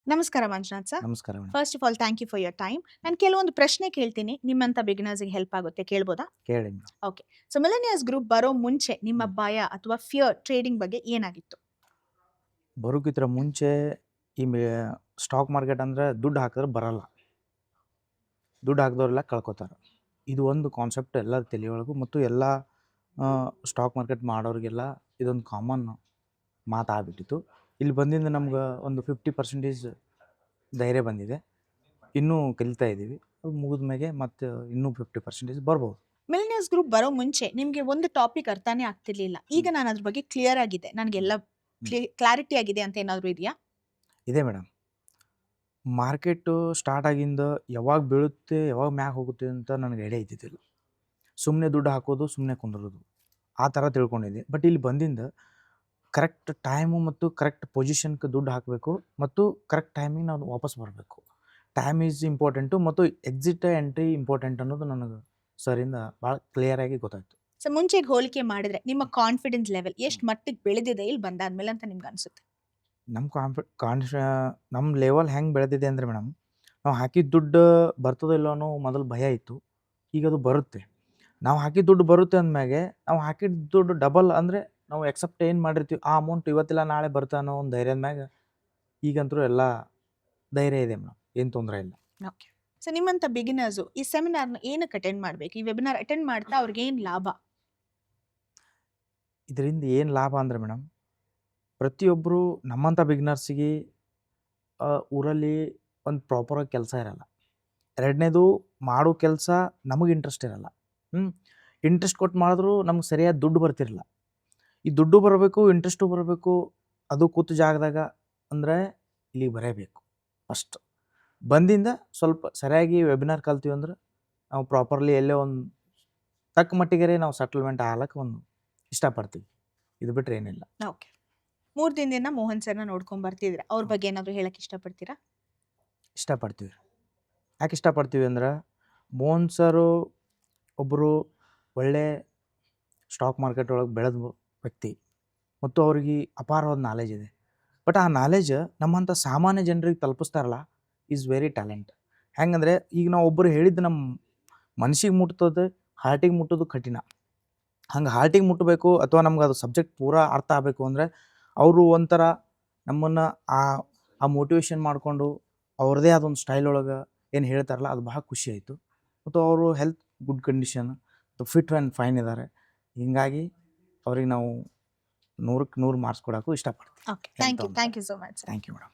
ನಮಸ್ಕಾರ ಮಂಜುನಾಥ್ ಸರ್. ನಮಸ್ಕಾರ madam. First of all thank you for your time. ನಾನು ಕೆಲವೊಂದು ಪ್ರಶ್ನೆ ಕೇಳ್ತೀನಿ, ನಿಮ್ಮಂಥ ಬಿಗಿನರ್ಸ್‌ಗೆ ಹೆಲ್ಪ್ ಆಗುತ್ತೆ, ಕೇಳ್ಬೋದಾ? ಕೇಳಿ ಮೇಡಮ್. ಓಕೆ. ಸೊ ಮಿಲೆನಿಯರ್ಸ್ ಗ್ರೂಪ್ ಬರೋ ಮುಂಚೆ ನಿಮ್ಮ ಭಯ ಅಥವಾ ಫಿಯರ್ ಟ್ರೇಡಿಂಗ್ ಬಗ್ಗೆ ಏನಾಗಿತ್ತು? ಬರೋಕ್ಕಿಂತ ಮುಂಚೆ ಈ ಸ್ಟಾಕ್ ಮಾರ್ಕೆಟ್ ಅಂದರೆ ದುಡ್ಡು ಹಾಕಿದ್ರೆ ಬರಲ್ಲ, ದುಡ್ಡು ಹಾಕಿದವರೆಲ್ಲ ಕಳ್ಕೊತಾರೆ. ಇದು ಒಂದು ಕಾನ್ಸೆಪ್ಟ್ ಎಲ್ಲರ ತಲೆಯೊಳಗೂ ಮತ್ತು ಎಲ್ಲ ಸ್ಟಾಕ್ ಮಾರ್ಕೆಟ್ ಮಾಡೋರಿಗೆಲ್ಲ ಇದೊಂದು ಕಾಮನ್ ಮಾತಾಗ್ಬಿಟ್ಟಿತ್ತು. ಇಲ್ಲಿ ಬಂದಿಂದ ನಮ್ಗೆ ಒಂದು 50% ಧೈರ್ಯ ಬಂದಿದೆ. ಇನ್ನೂ ಕಲಿತಾ ಇದ್ದೀವಿ. ಅದು ಮುಗಿದ ಮ್ಯಾಗೆ ಮತ್ತೆ ಇನ್ನೂ 50% ಬರ್ಬೋದು. ಮಿಲೆನಿಯರ್ಸ್ ಗ್ರೂಪ್ ಬರೋ ಮುಂಚೆ ನಿಮಗೆ ಒಂದು ಟಾಪಿಕ್ ಅರ್ಥನೇ ಆಗ್ತಿರ್ಲಿಲ್ಲ. ಈಗ ನಾನು ಅದ್ರ ಬಗ್ಗೆ ಕ್ಲಿಯರ್ ಆಗಿದೆ, ನನಗೆಲ್ಲ ಕ್ಲಾರಿಟಿ ಆಗಿದೆ ಅಂತ ಏನಾದರೂ ಇದೆಯಾ? ಇದೆ ಮೇಡಮ್. ಮಾರ್ಕೆಟು ಸ್ಟಾರ್ಟ್ ಆಗಿಂದ ಯಾವಾಗ ಬೀಳುತ್ತೆ, ಯಾವಾಗ ಮ್ಯಾಗ ಹೋಗುತ್ತೆ ಅಂತ ನನಗೆ ಐಡಿಯಾ ಇದ್ದಿದ್ದಿಲ್ಲ. ಸುಮ್ಮನೆ ದುಡ್ಡು ಹಾಕೋದು, ಸುಮ್ಮನೆ ಕುಂದ್ರೋದು ಆ ಥರ ತಿಳ್ಕೊಂಡಿದ್ದೆ. ಬಟ್ ಇಲ್ಲಿ ಬಂದಿಂದ ಕರೆಕ್ಟ್ ಟೈಮು ಮತ್ತು ಕರೆಕ್ಟ್ ಪೊಸಿಷನ್ಗೆ ದುಡ್ಡು ಹಾಕಬೇಕು ಮತ್ತು ಕರೆಕ್ಟ್ ಟೈಮಿಗೆ ನಾವು ವಾಪಸ್ ಬರಬೇಕು. ಟೈಮ್ ಈಸ್ ಇಂಪಾರ್ಟೆಂಟು ಮತ್ತು ಎಕ್ಸಿಟ್ ಎಂಟ್ರಿ ಇಂಪಾರ್ಟೆಂಟ್ ಅನ್ನೋದು ನನಗೆ ಸರಿಂದ ಭಾಳ ಕ್ಲಿಯರಾಗಿ ಗೊತ್ತಾಯಿತು. ಸೊ ಮುಂಚೆಗೆ ಹೋಲಿಕೆ ಮಾಡಿದ್ರೆ ನಿಮ್ಮ ಕಾನ್ಫಿಡೆನ್ಸ್ ಲೆವೆಲ್ ಎಷ್ಟು ಮಟ್ಟಿಗೆ ಬೆಳೆದಿದೆ ಇಲ್ಲಿ ಬಂದಾದ್ಮೇಲೆ ಅಂತ ನಿಮ್ಗೆ ಅನ್ಸುತ್ತೆ? ನಮ್ಮ ಲೆವೆಲ್ ಹೆಂಗೆ ಬೆಳೆದಿದೆ ಅಂದರೆ ಮೇಡಮ್, ನಾವು ಹಾಕಿದ ದುಡ್ಡು ಬರ್ತದೋ ಇಲ್ಲೋ ಅನ್ನೋ ಮೊದಲು ಭಯ ಇತ್ತು. ಈಗ ಅದು ಬರುತ್ತೆ. ನಾವು ಹಾಕಿದ ದುಡ್ಡು ಬರುತ್ತೆ ಅಂದಮ್ಯಾಗೆ ನಾವು ಹಾಕಿದ ದುಡ್ಡು ಡಬಲ್ ಅಂದರೆ ನಾವು ಎಕ್ಸೆಪ್ಟ್ ಏನು ಮಾಡಿರ್ತೀವಿ ಆ ಅಮೌಂಟ್ ಇವತ್ತಿಲ್ಲ ನಾಳೆ ಬರುತ್ತೆ ಅನ್ನೋ ಒಂದು ಧೈರ್ಯದ ಮ್ಯಾಗ ಈಗಂತೂ ಎಲ್ಲ ಧೈರ್ಯ ಇದೆ ಮೇಡಮ್, ಏನು ತೊಂದರೆ ಇಲ್ಲ. ಓಕೆ. ಸೊ ನಿಮ್ಮಂಥ ಬಿಗಿನರ್ಸು ಈ ಸೆಮಿನಾರ್ನ ಏನಕ್ಕೆ ಅಟೆಂಡ್ ಮಾಡಬೇಕು? ಈ ವೆಬಿನಾರ್ ಅಟೆಂಡ್ ಮಾಡ್ತಾ ಅವ್ರಿಗೆ ಏನು ಲಾಭ? ಇದರಿಂದ ಏನು ಲಾಭ ಅಂದರೆ ಮೇಡಮ್, ಪ್ರತಿಯೊಬ್ಬರು ನಮ್ಮಂಥ ಬಿಗಿನರ್ಸಿಗೆ ಊರಲ್ಲಿ ಒಂದು ಪ್ರಾಪರಾಗಿ ಕೆಲಸ ಇರಲ್ಲ. ಎರಡನೇದು ಮಾಡೋ ಕೆಲಸ ನಮಗೆ ಇಂಟ್ರೆಸ್ಟ್ ಇರಲ್ಲ. ಇಂಟ್ರೆಸ್ಟ್ ಕೊಟ್ಟು ಮಾಡಿದ್ರೂ ನಮ್ಗೆ ಸರಿಯಾದ ದುಡ್ಡು ಬರ್ತಿರಲ್ಲ. ಈ ದುಡ್ಡು ಬರಬೇಕು, ಇಂಟ್ರೆಸ್ಟು ಬರಬೇಕು, ಅದು ಕೂತು ಜಾಗದಾಗ ಅಂದರೆ ಇಲ್ಲಿಗೆ ಬರಬೇಕು ಫಸ್ಟ್. ಬಂದಿಂದ ಸ್ವಲ್ಪ ಸರಿಯಾಗಿ ವೆಬಿನಾರ್ ಕಲ್ತೀವಿ ಅಂದ್ರೆ ನಾವು ಪ್ರಾಪರ್ಲಿ ಎಲ್ಲೇ ಒಂದು ತಕ್ಕ ಮಟ್ಟಿಗೆ ನಾವು ಸೆಟಲ್ಮೆಂಟ್ ಆಗ್ಲಕ್ಕೆ ಒಂದು ಇಷ್ಟಪಡ್ತೀವಿ. ಇದು ಬಿಟ್ಟರೆ ಏನಿಲ್ಲ. ಓಕೆ. 3 ದಿನದಿಂದ ಮೋಹನ್ ಸರ್ನ ನೋಡ್ಕೊಂಡು ಬರ್ತಿದ್ದೀರಾ, ಅವ್ರ ಬಗ್ಗೆ ಏನಾದರೂ ಹೇಳಕ್ಕೆ ಇಷ್ಟಪಡ್ತೀರಾ? ಇಷ್ಟಪಡ್ತೀವಿ. ಯಾಕೆ ಇಷ್ಟಪಡ್ತೀವಿ ಅಂದ್ರೆ ಮೋಹನ್ ಸರು ಒಬ್ಬರು ಒಳ್ಳೆ ಸ್ಟಾಕ್ ಮಾರ್ಕೆಟ್ ಒಳಗೆ ಬೆಳೆದ ವ್ಯಕ್ತಿ ಮತ್ತು ಅವ್ರಿಗೆ ಅಪಾರವಾದ ನಾಲೆಜ್ ಇದೆ. ಬಟ್ ಆ ನಾಲೆಜ್ ನಮ್ಮಂಥ ಸಾಮಾನ್ಯ ಜನರಿಗೆ ತಲುಪಿಸ್ತಾರಲ್ಲ, ಈಸ್ ವೆರಿ ಟ್ಯಾಲೆಂಟ್. ಹೆಂಗಂದರೆ ಈಗ ನಾವು ಒಬ್ಬರು ಹೇಳಿದ್ದು ನಮ್ಮ ಮನಸ್ಸಿಗೆ ಮುಟ್ತದೆ, ಹಾರ್ಟಿಗೆ ಮುಟ್ಟೋದು ಕಠಿಣ. ಹಂಗೆ ಹಾರ್ಟಿಗೆ ಮುಟ್ಟಬೇಕು ಅಥವಾ ನಮ್ಗೆ ಅದು ಸಬ್ಜೆಕ್ಟ್ ಪೂರಾ ಅರ್ಥ ಆಗಬೇಕು ಅಂದರೆ ಅವರು ಒಂಥರ ನಮ್ಮನ್ನು ಆ ಮೋಟಿವೇಶನ್ ಮಾಡಿಕೊಂಡು ಅವ್ರದ್ದೇ ಆದ ಒಂದು ಸ್ಟೈಲ್ ಒಳಗೆ ಏನು ಹೇಳ್ತಾರಲ್ಲ ಅದು ಭಾಳ ಖುಷಿ ಆಯಿತು. ಮತ್ತು ಅವರು ಹೆಲ್ತ್ ಗುಡ್ ಕಂಡೀಷನ್ ಮತ್ತು ಫಿಟ್ ಆ್ಯಂಡ್ ಫೈನ್ ಇದ್ದಾರೆ. ಹೀಗಾಗಿ ಅವ್ರಿಗೆ ನಾವು 100ಕ್ಕೆ 100 ಮಾರ್ಕ್ಸ್ ಕೊಡೋಕ್ಕೂ ಇಷ್ಟಪಡ್ತೀವಿ. Okay. Thank you so much. Thank you madam.